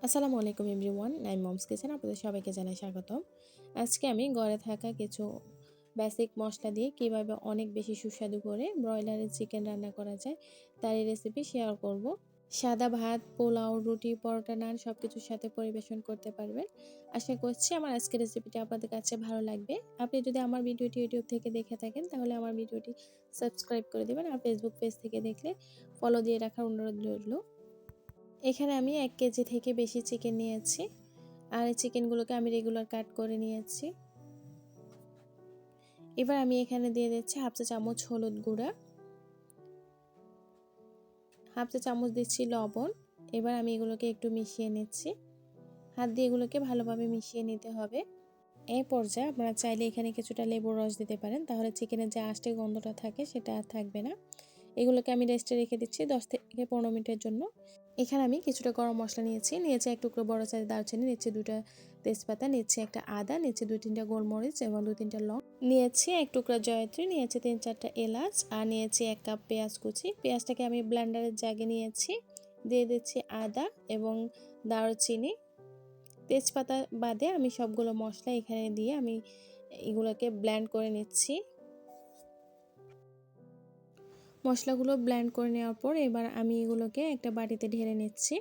আসসালামু আলাইকুম everyone, Naim moms kitchen আপনাদের সবাইকে জানাই স্বাগতম। আজকে আমি ঘরে থাকা কিছু বেসিক মশলা দিয়ে কিভাবে অনেক বেশি সুস্বাদু করে ব্রয়লারের চিকেন রান্না করা যায় তার এই রেসিপি শেয়ার করব। সাদা ভাত, পোলাও, রুটি, পরোটা, নান সব কিছুর সাথে পরিবেশন করতে পারবেন। আশা করছি আমার আজকের রেসিপিটি আপনাদের কাছে ভালো লাগবে। আপনি যদি আমার ভিডিওটি ইউটিউব থেকে দেখে থাকেন তাহলে আমার ভিডিওটি সাবস্ক্রাইব করে দেবেন, আর ফেসবুক পেজ থেকে দেখলে ফলো দিয়ে রাখার অনুরোধ রইল। এখানে আমি 1 কেজি থেকে বেশি চিকেন নিয়েছি, আর এই চিকেনগুলোকে আমি রেগুলার কাট করে নিয়েছি। এবার আমি এখানে দিয়ে দিচ্ছি হাফ চা চামচ হলুদ গুঁড়া, হাফ চা চামচ দিচ্ছি লবণ। এবার আমি এগুলোকে একটু মিশিয়ে নিচ্ছি, হাত দিয়ে এগুলোকে ভালোভাবে মিশিয়ে নিতে হবে। এই পর্যায়ে আপনারা চাইলে এখানে কিছুটা লেবুর রস দিতে পারেন, তাহলে চিকেনের যে আঁশটে গন্ধটা থাকে সেটা আর থাকবে না। এগুলোকে আমি রেস্টে রেখে দিচ্ছি 10 থেকে 15 মিনিটের জন্য। এখানে আমি কিছুটা গরম মশলা নিয়েছি, এক টুকরো বড় সাইজ দারচিনি, নিচ্ছি 2টা তেজপাতা, নিচ্ছি একটা আদা, নিচ্ছি 2-3টা গোলমরিচ এবং 2-3টা লং, নিয়েছি 1 টুকরা জয়ত্রী, নিয়েছি 3-4টা এলাচ, আর নিয়েছি 1 কাপ পেঁয়াজ কুচি। পেঁয়াজটাকে আমি ব্লেন্ডারের জাগে নিয়েছি। দিয়ে দিচ্ছি আদা এবং দারচিনি, তেজপাতা বাদে আমি সবগুলো মশলা এখানে দিয়ে আমি এগুলোকে ব্লেন্ড করে নিচ্ছি। মশলাগুলো ব্লেন্ড করে নেওয়ার পর এবার আমি এগুলোকে একটা বাটিতে ঢেলে নিচ্ছি।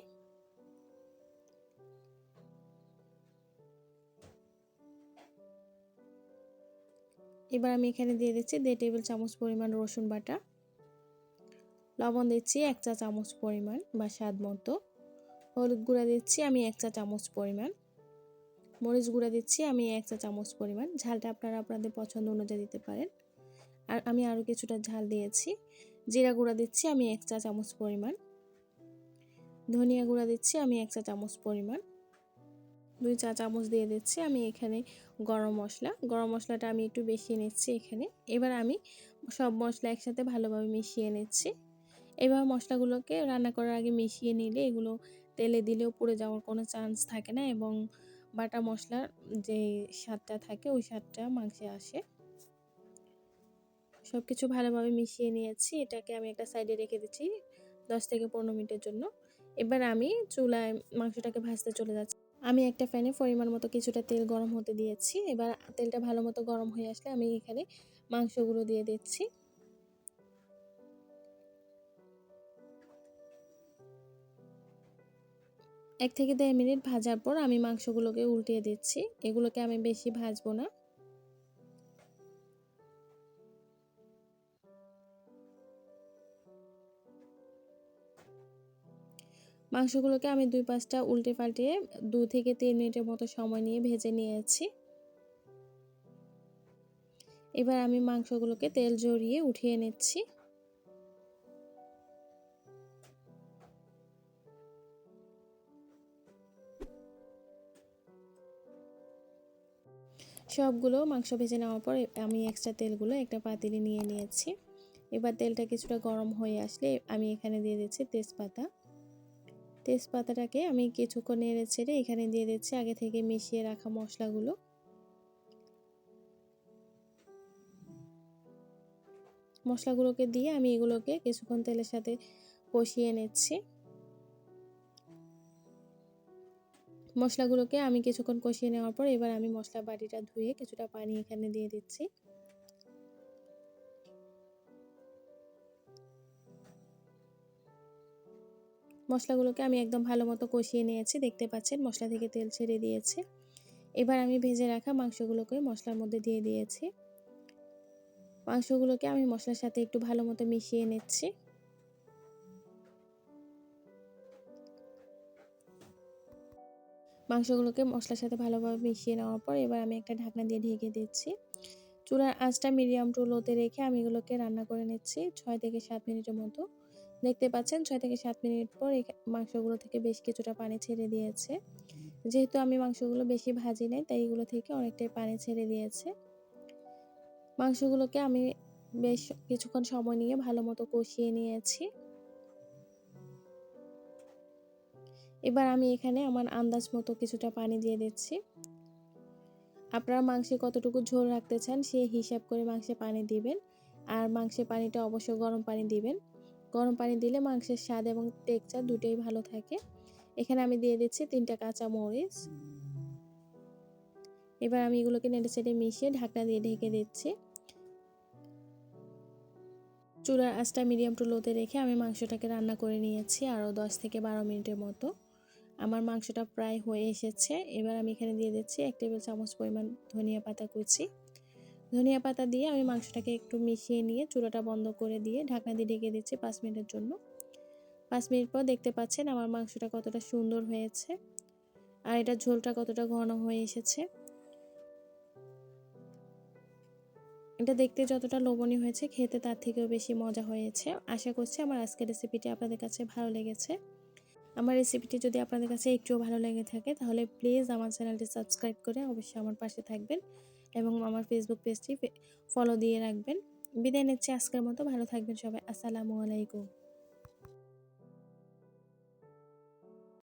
এবার আমি এখানে দিয়ে দিচ্ছি 1.5 টেবিল চামচ পরিমাণ রসুন বাটা, লবণ দিচ্ছি 1 চা চামচ পরিমাণ বা স্বাদ মতো, হলুদ গুঁড়া দিচ্ছি আমি 1 চা চামচ পরিমাণ, মরিচ গুঁড়া দিচ্ছি আমি 1 চা চামচ পরিমাণ। ঝালটা আপনারা আপনাদের পছন্দ অনুযায়ী দিতে পারেন। আর আমি আরও কিছুটা ঝাল দিয়েছি। জিরা গুঁড়া দিচ্ছি আমি 1 চা চামচ পরিমাণ, ধনিয়া গুঁড়া দিচ্ছি আমি 1 চা চামচ পরিমাণ, 2 চা চামচ দিয়ে দিচ্ছি আমি এখানে গরম মশলাটা আমি একটু বেশি নিচ্ছি এখানে। এবার আমি সব মশলা একসাথে ভালোভাবে মিশিয়ে নিচ্ছি। এবার মশলাগুলোকে রান্না করার আগে মিশিয়ে নিলে এগুলো তেলে দিলেও পুড়ে যাওয়ার কোনো চান্স থাকে না, এবং বাটা মশলার যে স্বাদটা থাকে ওই স্বাদটা মাংসে আসে। সব কিছু ভালোভাবে মিশিয়ে নিয়েছি, এটাকে আমি একটা সাইডে রেখে দিচ্ছি 10 থেকে 15 মিনিটের জন্য। এবার আমি চুলায় মাংসটাকে ভাজতে চলে যাচ্ছি। আমি একটা প্যানে পরিমাণ মতো কিছুটা তেল গরম হতে দিয়েছি। এবার তেলটা ভালো মতো গরম হয়ে আসলে আমি এখানে মাংসগুলো দিয়ে দিচ্ছি। এক থেকে 1.5 মিনিট ভাজার পর আমি মাংসগুলোকে উল্টিয়ে দিচ্ছি। এগুলোকে আমি বেশি ভাজবো না। মাংসগুলোকে আমি 2 পাশটা উল্টে পাল্টিয়ে 2 থেকে 3 মিনিটের মতো সময় নিয়ে ভেজে নিয়েছি। এবার আমি মাংসগুলোকে তেল ঝরিয়ে উঠিয়ে নিচ্ছি। সবগুলো মাংস ভেজে নেওয়ার পর আমি এক্সট্রা তেলগুলো একটা পাতিলে নিয়ে নিয়েছি। এবার তেলটা কিছুটা গরম হয়ে আসলে আমি এখানে দিয়ে দিচ্ছি তেজপাতাটাকে আমি কিছুক্ষণ নেড়ে ছেড়ে এখানে দিয়ে দিচ্ছি আগে থেকে মিশিয়ে রাখা মশলাগুলো। মশলাগুলোকে দিয়ে আমি এগুলোকে কিছুক্ষণ তেলের সাথে কষিয়ে নিচ্ছি। মশলাগুলোকে আমি কিছুক্ষণ কষিয়ে নেওয়ার পর এবার আমি মশলা বাটিটা ধুয়ে কিছুটা পানি এখানে দিয়ে দিচ্ছি। মশলাগুলোকে আমি একদম ভালো মতো কষিয়ে নিয়েছি, দেখতে পাচ্ছেন মশলা থেকে তেল ছেড়ে দিয়েছে। এবার আমি ভেজে রাখা মাংসগুলোকে মশলার মধ্যে দিয়ে দিয়েছি। মাংসগুলোকে আমি মশলার সাথে একটু ভালো মতো মিশিয়ে নিচ্ছি। মাংসগুলোকে মশলার সাথে ভালোভাবে মিশিয়ে নেওয়ার পর এবার আমি একটা ঢাকনা দিয়ে ঢেকে দিচ্ছি। চুলার আঁচটা মিডিয়াম টু লোতে রেখে আমি এগুলোকে রান্না করে নিচ্ছি 6 থেকে 7 মিনিটের মতো। দেখতে পাচ্ছেন 6 থেকে 7 মিনিট পর মাংসগুলো থেকে বেশ কিছুটা পানি ছেড়ে দিয়েছে। যেহেতু আমি মাংসগুলো বেশি ভাজি নাই তাই এগুলো থেকে অনেকটাই পানি ছেড়ে দিয়েছে। মাংসগুলোকে আমি বেশ কিছুক্ষণ সময় নিয়ে ভালো মতো কষিয়ে নিয়েছি। এবার আমি এখানে আমার আন্দাজ মতো কিছুটা পানি দিয়ে দিচ্ছি। আপনারা মাংসে কতটুকু ঝোল রাখতে চান সেই হিসাব করে মাংসে পানি দিবেন, আর মাংসের পানিটা অবশ্যই গরম পানি দিবেন। গরম পানি দিলে মাংসের স্বাদ এবং টেক্সচার দুটোই ভালো থাকে। এখানে আমি দিয়ে দিচ্ছি 3টা কাঁচা মরিচ। এবার আমি এগুলোকে নেড়েচেড়ে মিশিয়ে ঢাকনা দিয়ে ঢেকে দিচ্ছি। চুলার আঁচটা মিডিয়াম টু লোতে রেখে আমি মাংসটাকে রান্না করে নিয়েছি আরও 10 থেকে 12 মিনিটের মতো। আমার মাংসটা প্রায় হয়ে এসেছে। এবার আমি এখানে দিয়ে দিচ্ছি 1 টেবিল চামচ পরিমাণ ধনিয়া পাতা কুচি। ধনিয়া পাতা দিয়ে আমি মাংসটাকে একটু মিশিয়ে নিয়ে চুলাটা বন্ধ করে দিয়ে ঢাকনা দিয়ে ঢেকে দিচ্ছি 5 মিনিটের জন্য। 5 মিনিট পর দেখতে পাচ্ছেন আমার মাংসটা কতটা সুন্দর হয়েছে আর এটা ঝোলটা কতটা ঘন হয়ে এসেছে। এটা দেখতে যতটা লোভনীয় হয়েছে খেতে তার থেকেও বেশি মজা হয়েছে। আশা করছি আমার আজকের রেসিপিটি আপনাদের কাছে ভালো লেগেছে। আমার রেসিপিটি যদি আপনাদের কাছে একটুও ভালো লেগে থাকে তাহলে প্লিজ আমার চ্যানেলটি সাবস্ক্রাইব করে অবশ্যই আমার পাশে থাকবেন এবং আমার ফেসবুক পেজটি ফলো দিয়ে রাখবেন। বিদায় নিচ্ছি আজকের মতো। ভালো থাকবেন সবাই। আসসালামু আলাইকুম।